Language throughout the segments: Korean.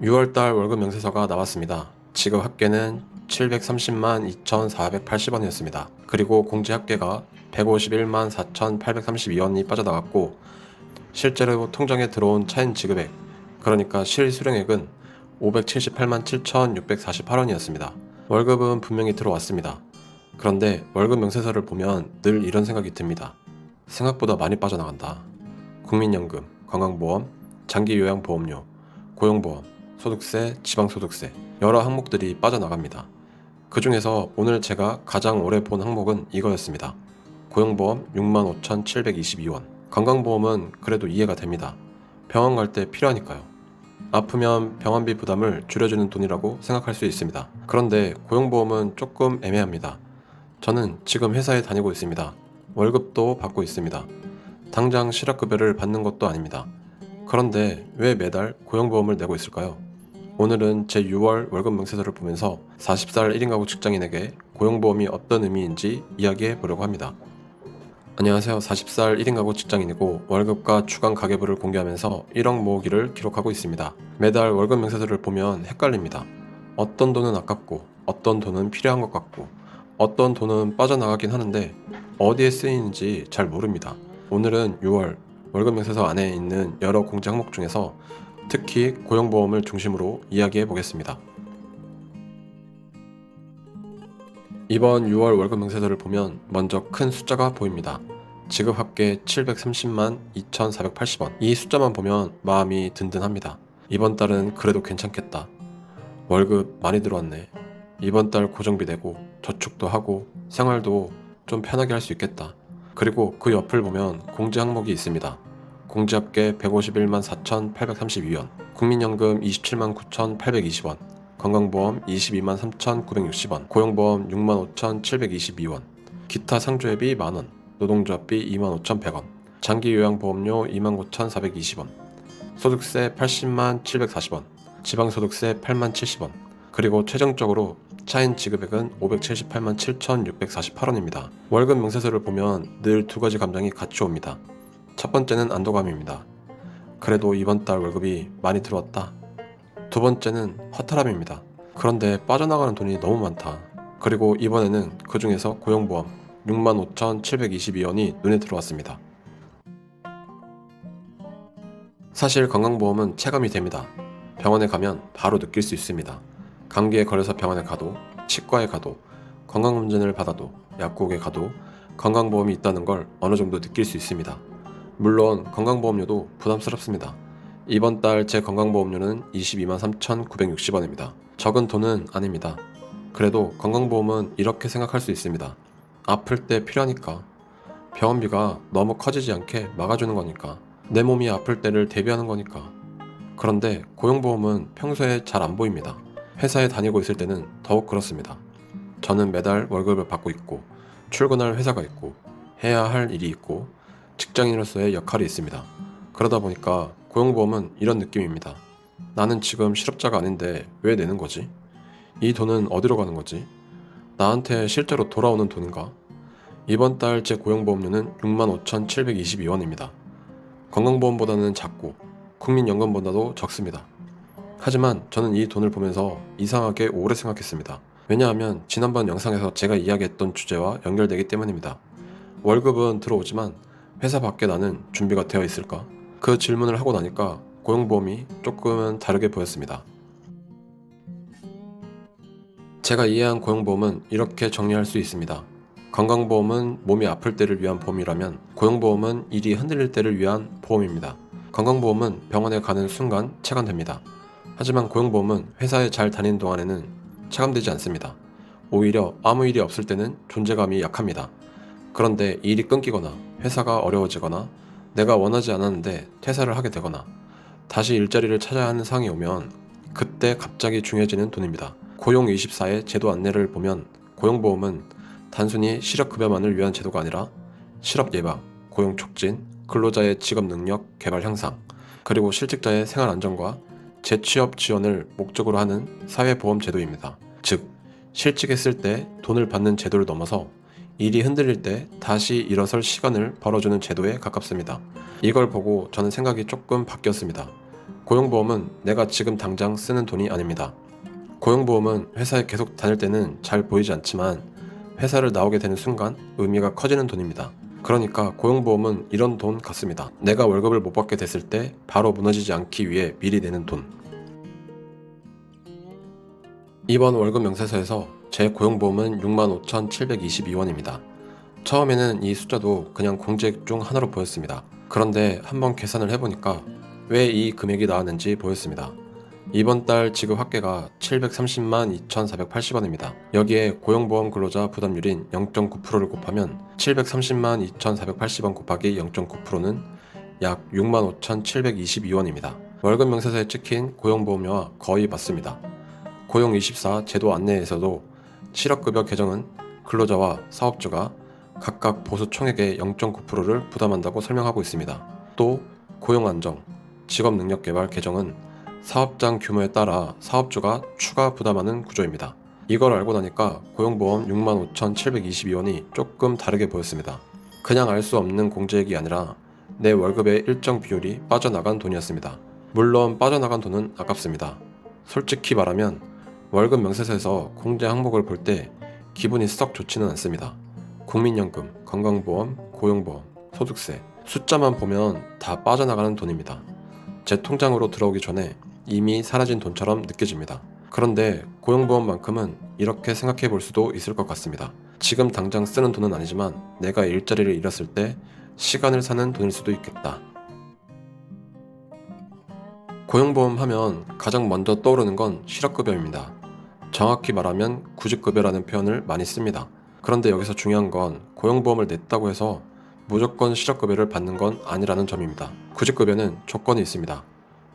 6월달 월급 명세서가 나왔습니다. 지급 합계는 730만 2,480원이었습니다. 그리고 공제 합계가 151만 4,832원이 빠져나갔고, 실제로 통장에 들어온 차인 지급액, 그러니까 실수령액은 578만 7,648원이었습니다. 월급은 분명히 들어왔습니다. 그런데 월급 명세서를 보면 늘 이런 생각이 듭니다. 생각보다 많이 빠져나간다. 국민연금, 건강보험, 장기요양보험료, 고용보험, 소득세, 지방소득세, 여러 항목들이 빠져나갑니다. 그 중에서 오늘 제가 가장 오래 본 항목은 이거였습니다. 고용보험 65,722원. 건강보험은 그래도 이해가 됩니다. 병원 갈 때 필요하니까요. 아프면 병원비 부담을 줄여주는 돈이라고 생각할 수 있습니다. 그런데 고용보험은 조금 애매합니다. 저는 지금 회사에 다니고 있습니다. 월급도 받고 있습니다. 당장 실업급여를 받는 것도 아닙니다. 그런데 왜 매달 고용보험을 내고 있을까요? 오늘은 제 6월 월급 명세서를 보면서 40살 1인 가구 직장인에게 고용보험이 어떤 의미인지 이야기해 보려고 합니다. 안녕하세요. 40살 1인 가구 직장인이고 월급과 주간 가계부를 공개하면서 1억 모으기를 기록하고 있습니다. 매달 월급 명세서를 보면 헷갈립니다. 어떤 돈은 아깝고 어떤 돈은 필요한 것 같고 어떤 돈은 빠져나가긴 하는데 어디에 쓰이는지 잘 모릅니다. 오늘은 6월 월급 명세서 안에 있는 여러 공제 항목 중에서 특히 고용보험을 중심으로 이야기해 보겠습니다. 이번 6월 월급 명세서를 보면 먼저 큰 숫자가 보입니다. 지급 합계 730만 2,480원. 이 숫자만 보면 마음이 든든합니다. 이번 달은 그래도 괜찮겠다. 월급 많이 들어왔네. 이번 달 고정비 내고 저축도 하고 생활도 좀 편하게 할 수 있겠다. 그리고 그 옆을 보면 공제 항목이 있습니다. 공제 합계 151만 4,832원, 국민연금 27만 9,820원, 건강보험 22만 3,960원, 고용보험 6만 5,722원, 기타 상조회비 만원, 노동조합비 2만 5,100원, 장기요양보험료 2만 9,420원, 소득세 80만 740원, 지방소득세 8만 70원, 그리고 최종적으로 차인 지급액은 578만 7,648원입니다. 월급 명세서를 보면 늘 두 가지 감정이 같이 옵니다. 첫 번째는 안도감입니다. 그래도 이번 달 월급이 많이 들어왔다. 두 번째는 허탈함입니다. 그런데 빠져나가는 돈이 너무 많다. 그리고 이번에는 그 중에서 고용보험 65,722원이 눈에 들어왔습니다. 사실 건강보험은 체감이 됩니다. 병원에 가면 바로 느낄 수 있습니다. 감기에 걸려서 병원에 가도, 치과에 가도, 건강검진을 받아도, 약국에 가도 건강보험이 있다는 걸 어느 정도 느낄 수 있습니다. 물론 건강보험료도 부담스럽습니다. 이번 달 제 건강보험료는 22만 3,960원입니다. 적은 돈은 아닙니다. 그래도 건강보험은 이렇게 생각할 수 있습니다. 아플 때 필요하니까. 병원비가 너무 커지지 않게 막아주는 거니까. 내 몸이 아플 때를 대비하는 거니까. 그런데 고용보험은 평소에 잘 안 보입니다. 회사에 다니고 있을 때는 더욱 그렇습니다. 저는 매달 월급을 받고 있고, 출근할 회사가 있고, 해야 할 일이 있고, 직장인으로서의 역할이 있습니다. 그러다 보니까 고용보험은 이런 느낌입니다. 나는 지금 실업자가 아닌데 왜 내는 거지? 이 돈은 어디로 가는 거지? 나한테 실제로 돌아오는 돈인가? 이번 달 제 고용보험료는 65,722원입니다. 건강보험보다는 작고 국민연금보다도 적습니다. 하지만 저는 이 돈을 보면서 이상하게 오래 생각했습니다. 왜냐하면 지난번 영상에서 제가 이야기했던 주제와 연결되기 때문입니다. 월급은 들어오지만 회사 밖에 나는 준비가 되어 있을까? 그 질문을 하고 나니까 고용보험이 조금은 다르게 보였습니다. 제가 이해한 고용보험은 이렇게 정리할 수 있습니다. 건강보험은 몸이 아플 때를 위한 보험이라면 고용보험은 일이 흔들릴 때를 위한 보험입니다. 건강보험은 병원에 가는 순간 체감됩니다. 하지만 고용보험은 회사에 잘 다니는 동안에는 체감되지 않습니다. 오히려 아무 일이 없을 때는 존재감이 약합니다. 그런데 일이 끊기거나 회사가 어려워지거나 내가 원하지 않았는데 퇴사를 하게 되거나 다시 일자리를 찾아야 하는 상황이 오면 그때 갑자기 중요해지는 돈입니다. 고용24의 제도 안내를 보면 고용보험은 단순히 실업급여만을 위한 제도가 아니라 실업 예방, 고용 촉진, 근로자의 직업 능력 개발 향상, 그리고 실직자의 생활 안정과 재취업 지원을 목적으로 하는 사회보험 제도입니다. 즉, 실직했을 때 돈을 받는 제도를 넘어서 일이 흔들릴 때 다시 일어설 시간을 벌어주는 제도에 가깝습니다. 이걸 보고 저는 생각이 조금 바뀌었습니다. 고용보험은 내가 지금 당장 쓰는 돈이 아닙니다. 고용보험은 회사에 계속 다닐 때는 잘 보이지 않지만 회사를 나오게 되는 순간 의미가 커지는 돈입니다. 그러니까 고용보험은 이런 돈 같습니다. 내가 월급을 못 받게 됐을 때 바로 무너지지 않기 위해 미리 내는 돈. 이번 월급 명세서에서 제 고용보험은 65,722원입니다. 처음에는 이 숫자도 그냥 공제액 중 하나로 보였습니다. 그런데 한번 계산을 해보니까 왜 이 금액이 나왔는지 보였습니다. 이번 달 지급 합계가 730만 2,480원입니다. 여기에 고용보험 근로자 부담률인 0.9%를 곱하면 730만 2,480원 곱하기 0.9%는 약 65,722원입니다. 월급 명세서에 찍힌 고용보험료와 거의 맞습니다. 고용24 제도 안내에서도 실업급여 개정은 근로자와 사업주가 각각 보수 총액의 0.9%를 부담한다고 설명하고 있습니다. 또 고용안정, 직업능력개발 개정은 사업장 규모에 따라 사업주가 추가 부담하는 구조입니다. 이걸 알고 나니까 고용보험 65,722원이 조금 다르게 보였습니다. 그냥 알 수 없는 공제액이 아니라 내 월급의 일정 비율이 빠져나간 돈이었습니다. 물론 빠져나간 돈은 아깝습니다. 솔직히 말하면 월급 명세서에서 공제 항목을 볼 때 기분이 썩 좋지는 않습니다. 국민연금, 건강보험, 고용보험, 소득세 숫자만 보면 다 빠져나가는 돈입니다. 제 통장으로 들어오기 전에 이미 사라진 돈처럼 느껴집니다. 그런데 고용보험만큼은 이렇게 생각해 볼 수도 있을 것 같습니다. 지금 당장 쓰는 돈은 아니지만 내가 일자리를 잃었을 때 시간을 사는 돈일 수도 있겠다. 고용보험 하면 가장 먼저 떠오르는 건 실업급여입니다. 정확히 말하면 구직급여라는 표현을 많이 씁니다. 그런데 여기서 중요한 건 고용보험을 냈다고 해서 무조건 실업급여를 받는 건 아니라는 점입니다. 구직급여는 조건이 있습니다.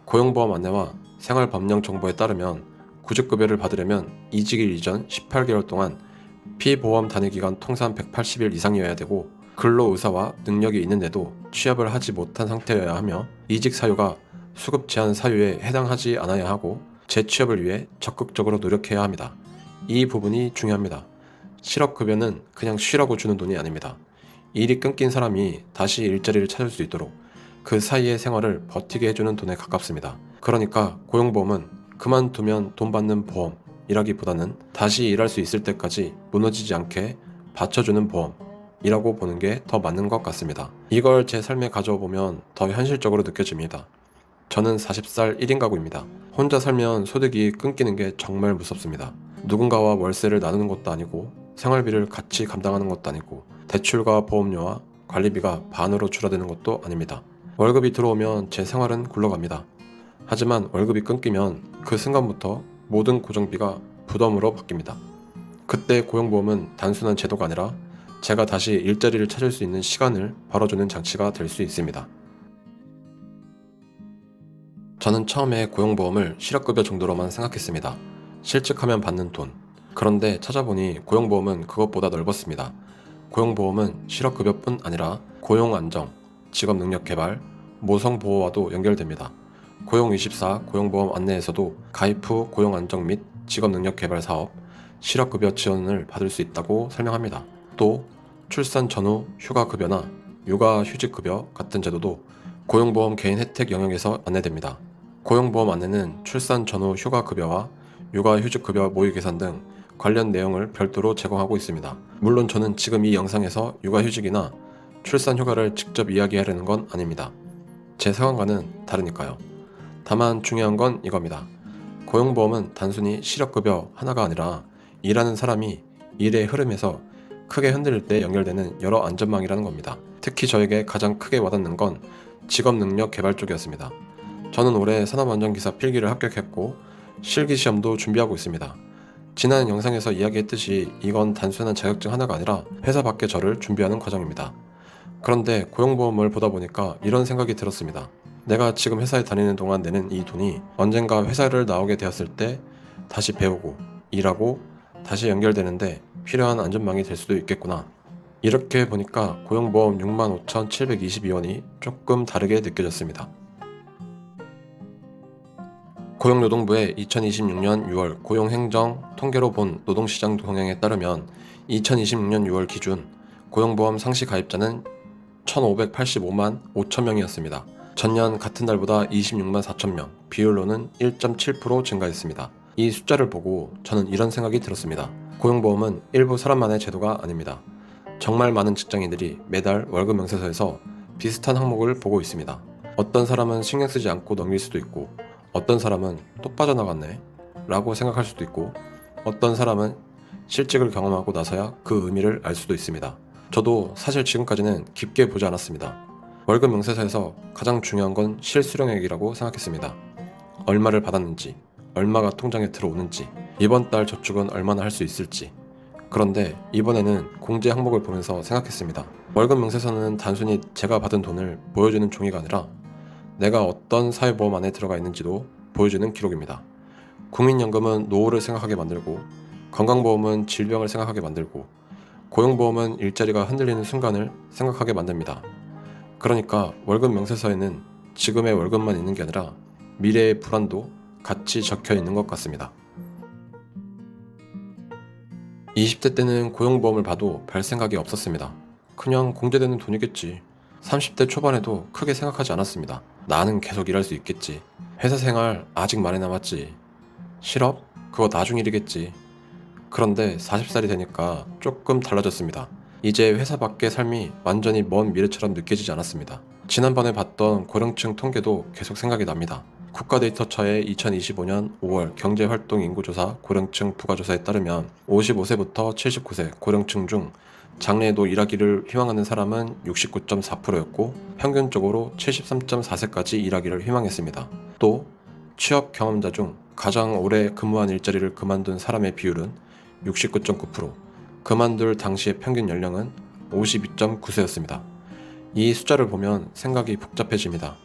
고용보험 안내와 생활법령 정보에 따르면 구직급여를 받으려면 이직일 이전 18개월 동안 피보험 단위기간 통산 180일 이상이어야 되고 근로의사와 능력이 있는데도 취업을 하지 못한 상태여야 하며 이직 사유가 수급 제한 사유에 해당하지 않아야 하고 재취업을 위해 적극적으로 노력해야 합니다. 이 부분이 중요합니다. 실업급여는 그냥 쉬라고 주는 돈이 아닙니다. 일이 끊긴 사람이 다시 일자리를 찾을 수 있도록 그 사이의 생활을 버티게 해주는 돈에 가깝습니다. 그러니까 고용보험은 그만두면 돈 받는 보험이라기보다는 다시 일할 수 있을 때까지 무너지지 않게 받쳐주는 보험이라고 보는 게 더 맞는 것 같습니다. 이걸 제 삶에 가져보면 더 현실적으로 느껴집니다. 저는 40살 1인 가구입니다. 혼자 살면 소득이 끊기는 게 정말 무섭습니다. 누군가와 월세를 나누는 것도 아니고 생활비를 같이 감당하는 것도 아니고 대출과 보험료와 관리비가 반으로 줄어드는 것도 아닙니다. 월급이 들어오면 제 생활은 굴러갑니다. 하지만 월급이 끊기면 그 순간부터 모든 고정비가 부담으로 바뀝니다. 그때 고용보험은 단순한 제도가 아니라 제가 다시 일자리를 찾을 수 있는 시간을 벌어주는 장치가 될 수 있습니다. 저는 처음에 고용보험을 실업급여 정도로만 생각했습니다. 실직하면 받는 돈. 그런데 찾아보니 고용보험은 그것보다 넓었습니다. 고용보험은 실업급여뿐 아니라 고용안정, 직업능력개발, 모성보호와도 연결됩니다. 고용24 고용보험 안내에서도 가입 후 고용안정 및 직업능력개발 사업, 실업급여 지원을 받을 수 있다고 설명합니다. 또 출산 전후 휴가급여나 육아휴직급여 같은 제도도 고용보험 개인 혜택 영역에서 안내됩니다. 고용보험 안내는 출산 전후 휴가급여와 육아휴직급여 모의 계산 등 관련 내용을 별도로 제공하고 있습니다. 물론 저는 지금 이 영상에서 육아휴직이나 출산휴가를 직접 이야기하려는 건 아닙니다. 제 상황과는 다르니까요. 다만 중요한 건 이겁니다. 고용보험은 단순히 실업급여 하나가 아니라 일하는 사람이 일의 흐름에서 크게 흔들릴 때 연결되는 여러 안전망이라는 겁니다. 특히 저에게 가장 크게 와닿는 건 직업능력 개발 쪽이었습니다. 저는 올해 산업안전기사 필기를 합격했고 실기시험도 준비하고 있습니다. 지난 영상에서 이야기했듯이 이건 단순한 자격증 하나가 아니라 회사 밖의 저를 준비하는 과정입니다. 그런데 고용보험을 보다 보니까 이런 생각이 들었습니다. 내가 지금 회사에 다니는 동안 내는 이 돈이 언젠가 회사를 나오게 되었을 때 다시 배우고 일하고 다시 연결되는데 필요한 안전망이 될 수도 있겠구나. 이렇게 보니까 고용보험 65,722원이 조금 다르게 느껴졌습니다. 고용노동부의 2026년 6월 고용행정 통계로 본 노동시장 동향에 따르면 2026년 6월 기준 고용보험 상시 가입자는 1,585만 5천 명이었습니다. 전년 같은 달보다 26만 4천 명, 비율로는 1.7% 증가했습니다. 이 숫자를 보고 저는 이런 생각이 들었습니다. 고용보험은 일부 사람만의 제도가 아닙니다. 정말 많은 직장인들이 매달 월급 명세서에서 비슷한 항목을 보고 있습니다. 어떤 사람은 신경 쓰지 않고 넘길 수도 있고, 어떤 사람은 또 빠져나갔네 라고 생각할 수도 있고, 어떤 사람은 실직을 경험하고 나서야 그 의미를 알 수도 있습니다. 저도 사실 지금까지는 깊게 보지 않았습니다. 월급 명세서에서 가장 중요한 건 실수령액이라고 생각했습니다. 얼마를 받았는지, 얼마가 통장에 들어오는지, 이번 달 저축은 얼마나 할 수 있을지. 그런데 이번에는 공제 항목을 보면서 생각했습니다. 월급 명세서는 단순히 제가 받은 돈을 보여주는 종이가 아니라 내가 어떤 사회보험 안에 들어가 있는지도 보여주는 기록입니다. 국민연금은 노후를 생각하게 만들고, 건강보험은 질병을 생각하게 만들고, 고용보험은 일자리가 흔들리는 순간을 생각하게 만듭니다. 그러니까 월급 명세서에는 지금의 월급만 있는 게 아니라 미래의 불안도 같이 적혀 있는 것 같습니다. 20대 때는 고용보험을 봐도 별 생각이 없었습니다. 그냥 공제되는 돈이겠지. 30대 초반에도 크게 생각하지 않았습니다. 나는 계속 일할 수 있겠지. 회사 생활 아직 많이 남았지. 실업? 그거 나중 일이겠지. 그런데 40살이 되니까 조금 달라졌습니다. 이제 회사 밖의 삶이 완전히 먼 미래처럼 느껴지지 않았습니다. 지난번에 봤던 고령층 통계도 계속 생각이 납니다. 국가데이터처의 2025년 5월 경제활동인구조사 고령층 부가조사에 따르면 55세부터 79세 고령층 중 장래에도 일하기를 희망하는 사람은 69.4%였고 평균적으로 73.4세까지 일하기를 희망했습니다. 또 취업 경험자 중 가장 오래 근무한 일자리를 그만둔 사람의 비율은 69.9%, 그만둘 당시의 평균 연령은 52.9세였습니다. 이 숫자를 보면 생각이 복잡해집니다.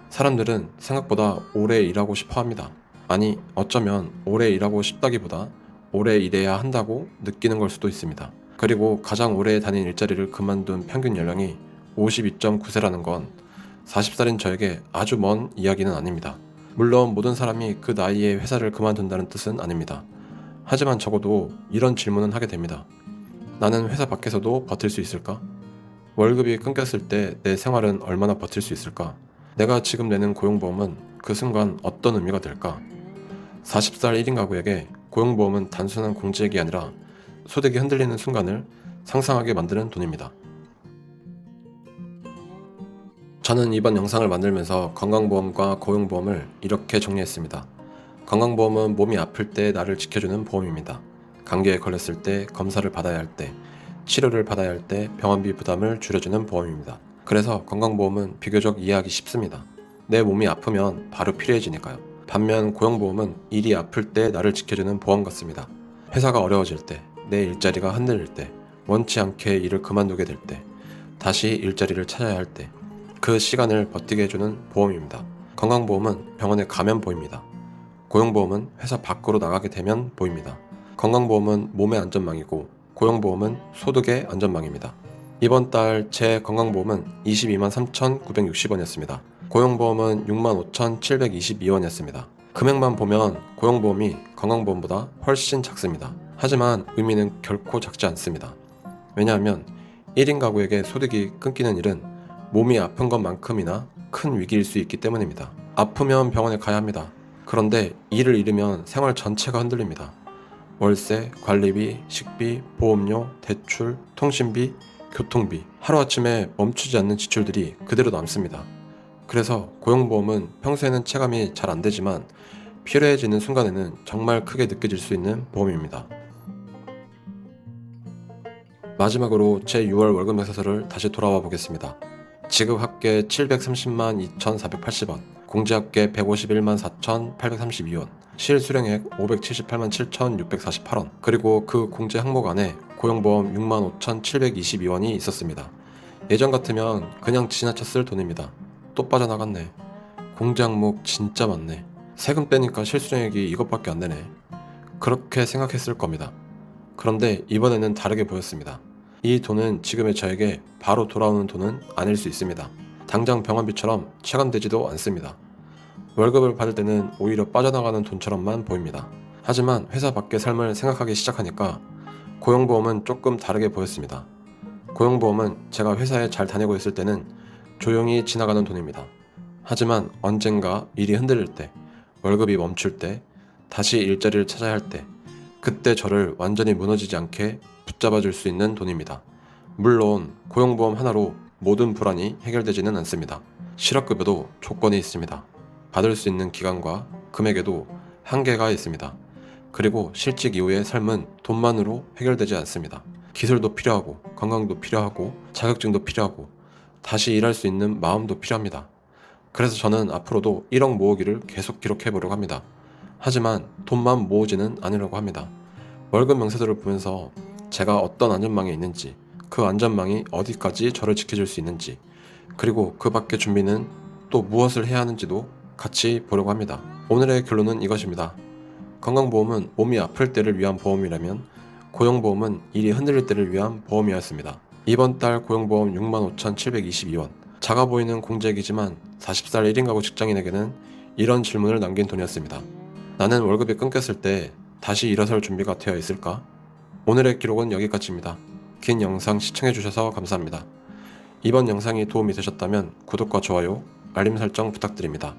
사람들은 생각보다 오래 일하고 싶어 합니다. 아니, 어쩌면 오래 일하고 싶다기보다 오래 일해야 한다고 느끼는 걸 수도 있습니다. 그리고 가장 오래 다닌 일자리를 그만둔 평균 연령이 52.9세라는 건 40살인 저에게 아주 먼 이야기는 아닙니다. 물론 모든 사람이 그 나이에 회사를 그만둔다는 뜻은 아닙니다. 하지만 적어도 이런 질문은 하게 됩니다. 나는 회사 밖에서도 버틸 수 있을까? 월급이 끊겼을 때 내 생활은 얼마나 버틸 수 있을까? 내가 지금 내는 고용보험은 그 순간 어떤 의미가 될까? 40살 1인 가구에게 고용보험은 단순한 공제액이 아니라 소득이 흔들리는 순간을 상상하게 만드는 돈입니다. 저는 이번 영상을 만들면서 건강보험과 고용보험을 이렇게 정리했습니다. 건강보험은 몸이 아플 때 나를 지켜주는 보험입니다. 감기에 걸렸을 때, 검사를 받아야 할 때, 치료를 받아야 할 때 병원비 부담을 줄여주는 보험입니다. 그래서 건강보험은 비교적 이해하기 쉽습니다. 내 몸이 아프면 바로 필요해지니까요. 반면 고용보험은 일이 아플 때 나를 지켜주는 보험 같습니다. 회사가 어려워질 때, 내 일자리가 흔들릴 때, 원치 않게 일을 그만두게 될 때, 다시 일자리를 찾아야 할 때, 그 시간을 버티게 해주는 보험입니다. 건강보험은 병원에 가면 보입니다. 고용보험은 회사 밖으로 나가게 되면 보입니다. 건강보험은 몸의 안전망이고 고용보험은 소득의 안전망입니다. 이번 달 제 건강보험은 22만 3,960원이었습니다. 고용보험은 6만 5,722원이었습니다. 금액만 보면 고용보험이 건강보험보다 훨씬 작습니다. 하지만 의미는 결코 작지 않습니다. 왜냐하면 1인 가구에게 소득이 끊기는 일은 몸이 아픈 것만큼이나 큰 위기일 수 있기 때문입니다. 아프면 병원에 가야 합니다. 그런데 일을 잃으면 생활 전체가 흔들립니다. 월세, 관리비, 식비, 보험료, 대출, 통신비, 교통비, 하루아침에 멈추지 않는 지출들이 그대로 남습니다. 그래서 고용보험은 평소에는 체감이 잘 안되지만 필요해지는 순간에는 정말 크게 느껴질 수 있는 보험입니다. 마지막으로 제 6월 월급 명세서를 다시 돌아와 보겠습니다. 지급합계 730만 2,480원, 공제합계 151만 4,832원, 실수령액 578만 7,648원, 그리고 그 공제 항목 안에 고용보험 6만 5,722원이 있었습니다. 예전 같으면 그냥 지나쳤을 돈입니다. 또 빠져나갔네. 공제 항목 진짜 많네. 세금 빼니까 실수령액이 이것밖에 안 되네. 그렇게 생각했을 겁니다. 그런데 이번에는 다르게 보였습니다. 이 돈은 지금의 저에게 바로 돌아오는 돈은 아닐 수 있습니다. 당장 병원비처럼 체감되지도 않습니다. 월급을 받을 때는 오히려 빠져나가는 돈처럼만 보입니다. 하지만 회사 밖의 삶을 생각하기 시작하니까 고용보험은 조금 다르게 보였습니다. 고용보험은 제가 회사에 잘 다니고 있을 때는 조용히 지나가는 돈입니다. 하지만 언젠가 일이 흔들릴 때, 월급이 멈출 때, 다시 일자리를 찾아야 할 때, 그때 저를 완전히 무너지지 않게 붙잡아 줄 수 있는 돈입니다. 물론 고용보험 하나로 모든 불안이 해결되지는 않습니다. 실업급여도 조건이 있습니다. 받을 수 있는 기간과 금액에도 한계가 있습니다. 그리고 실직 이후의 삶은 돈만으로 해결되지 않습니다. 기술도 필요하고, 건강도 필요하고, 자격증도 필요하고, 다시 일할 수 있는 마음도 필요합니다. 그래서 저는 앞으로도 1억 모으기를 계속 기록해 보려고 합니다. 하지만 돈만 모으지는 않으려고 합니다. 월급 명세서를 보면서 제가 어떤 안전망에 있는지, 그 안전망이 어디까지 저를 지켜줄 수 있는지, 그리고 그 밖의 준비는 또 무엇을 해야 하는지도 같이 보려고 합니다. 오늘의 결론은 이것입니다. 건강보험은 몸이 아플 때를 위한 보험이라면 고용보험은 일이 흔들릴 때를 위한 보험이었습니다. 이번 달 고용보험 65,722원. 작아 보이는 공제액이지만 40살 1인 가구 직장인에게는 이런 질문을 남긴 돈이었습니다. 나는 월급이 끊겼을 때 다시 일어설 준비가 되어 있을까? 오늘의 기록은 여기까지입니다. 긴 영상 시청해주셔서 감사합니다. 이번 영상이 도움이 되셨다면 구독과 좋아요, 알림 설정 부탁드립니다.